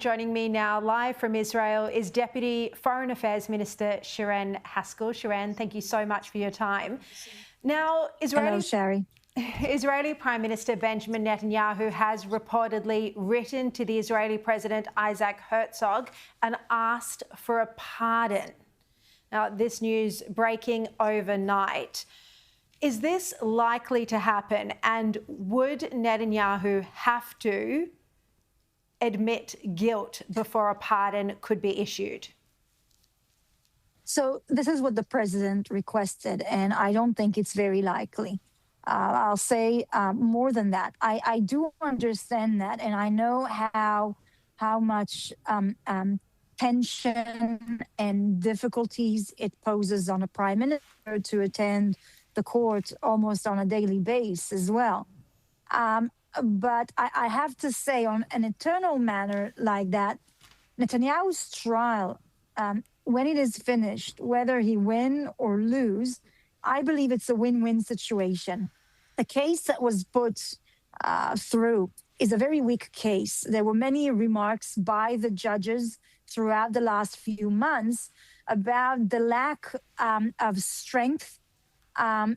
Joining me now live from Israel is Deputy Foreign Affairs Minister Sharren Haskel. Sharren, thank you so much for your time. Now, Hello, Sharri. Israeli Prime Minister Benjamin Netanyahu has reportedly written to the Israeli President Isaac Herzog and asked for a pardon. Now, this news breaking overnight. Is this likely to happen, and would Netanyahu have to admit guilt before a pardon could be issued? So this is what the president requested, and I don't think it's very likely. I'll say more than that. I do understand that, and I know how much tension and difficulties it poses on a prime minister to attend the court almost on a daily basis as well. But I have to say, on an internal manner like that, Netanyahu's trial, when it is finished, whether he win or lose, I believe it's a win-win situation. The case that was put through is a very weak case. There were many remarks by the judges throughout the last few months about the lack of strength and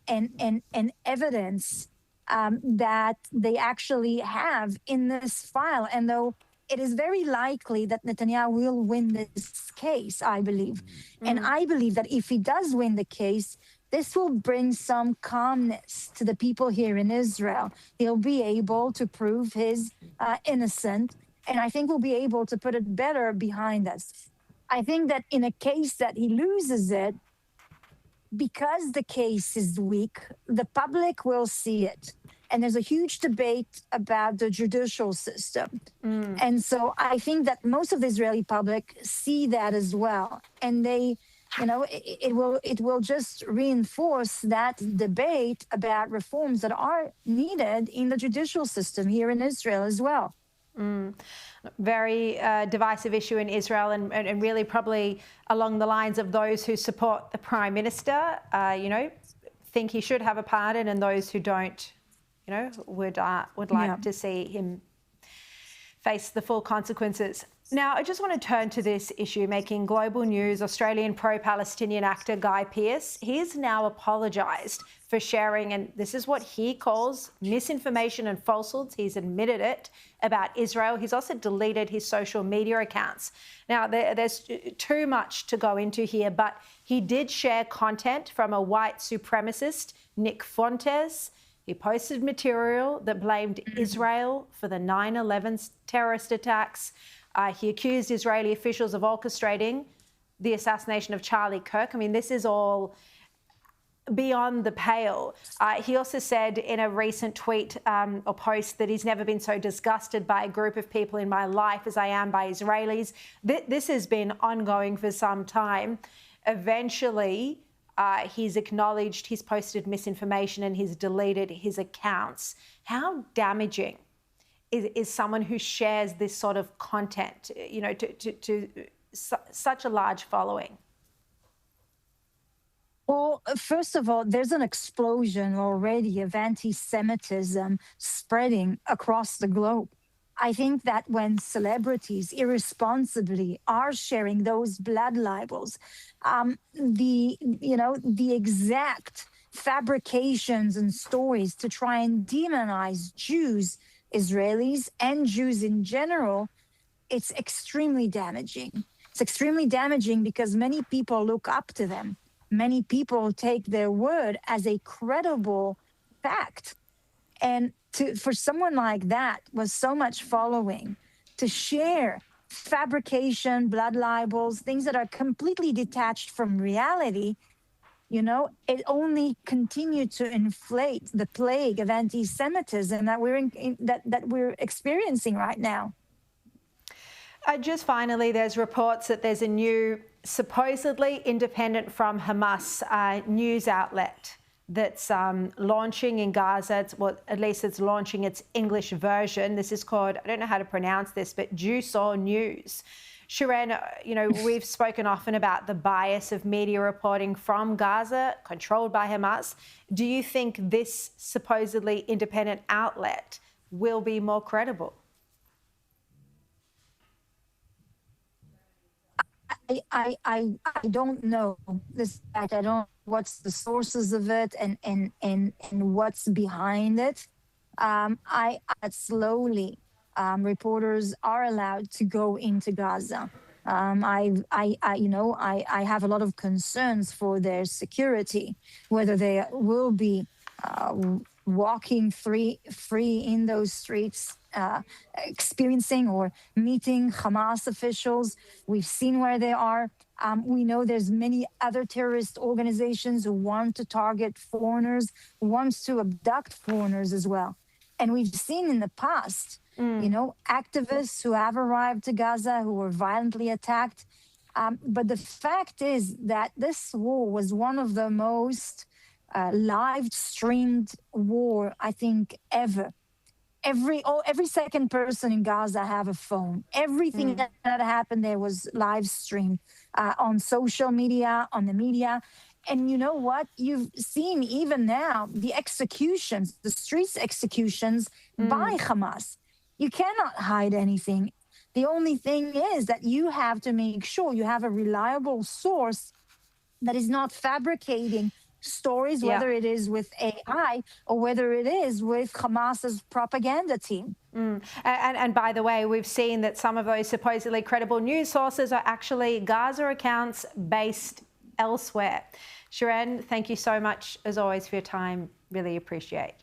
evidence that they actually have in this file. And though it is very likely that Netanyahu will win this case, I believe. And I believe that if he does win the case, this will bring some calmness to the people here in Israel. He'll be able to prove his innocence, and I think we'll be able to put it better behind us. I think that in a case that he loses it, because the case is weak, the public will see it. And there's a huge debate about the judicial system. And so I think that most of the Israeli public see that as well. And they, it will just reinforce that debate about reforms that are needed in the judicial system here in Israel as well. Very divisive issue in Israel, and really probably along the lines of those who support the Prime Minister, think he should have a pardon, and those who don't, would like to see him face the full consequences. Now, I just want to turn to this issue making global news. Australian pro-Palestinian actor Guy Pearce, he's now apologised for sharing, and this is what he calls misinformation and falsehoods. He's admitted it about Israel. He's also deleted his social media accounts. Now, there's too much to go into here, but he did share content from a white supremacist, Nick Fontes. He posted material that blamed Israel for the 9/11 terrorist attacks. He accused Israeli officials of orchestrating the assassination of Charlie Kirk. I mean, this is all beyond the pale. He also said in a recent tweet or post that he's never been so disgusted by a group of people in my life as I am by Israelis. This has been ongoing for some time. Eventually, he's acknowledged he's posted misinformation and he's deleted his accounts. How damaging is someone who shares this sort of content, to such a large following? Well, first of all, there's an explosion already of anti-Semitism spreading across the globe. I think that when celebrities irresponsibly are sharing those blood libels, the exact fabrications and stories to try and demonize Jews, Israelis, and Jews in general, it's extremely damaging. It's extremely damaging because many people look up to them. Many people take their word as a credible fact. And for someone like that with so much following to share fabrication, blood libels, things that are completely detached from reality, it only continued to inflate the plague of anti-Semitism that we're experiencing right now. Just finally, there's reports that there's a new, supposedly independent from Hamas news outlet that's launching in Gaza. At least it's launching its English version. This is called, I don't know how to pronounce this, but Jusaw News. Sharren, we've spoken often about the bias of media reporting from Gaza, controlled by Hamas. Do you think this supposedly independent outlet will be more credible? I don't know this fact. I don't know what's the sources of it and what's behind it. I slowly reporters are allowed to go into Gaza. I have a lot of concerns for their security, whether they will be uh, walking free in those streets, experiencing or meeting Hamas officials. We've seen where they are. We know there's many other terrorist organizations who want to target foreigners, wants to abduct foreigners as well. And we've seen in the past, activists who have arrived to Gaza who were violently attacked. But the fact is that this war was one of the most live streamed war, I think, ever. Every second person in Gaza have a phone. Everything that happened there was live streamed on social media, on the media. And you know what? You've seen even now the executions, the streets executions by Hamas. You cannot hide anything. The only thing is that you have to make sure you have a reliable source that is not fabricating stories, whether it is with AI or whether it is with Hamas's propaganda team. And by the way, we've seen that some of those supposedly credible news sources are actually Gaza accounts based elsewhere. Sharren, thank you so much, as always, for your time. Really appreciate.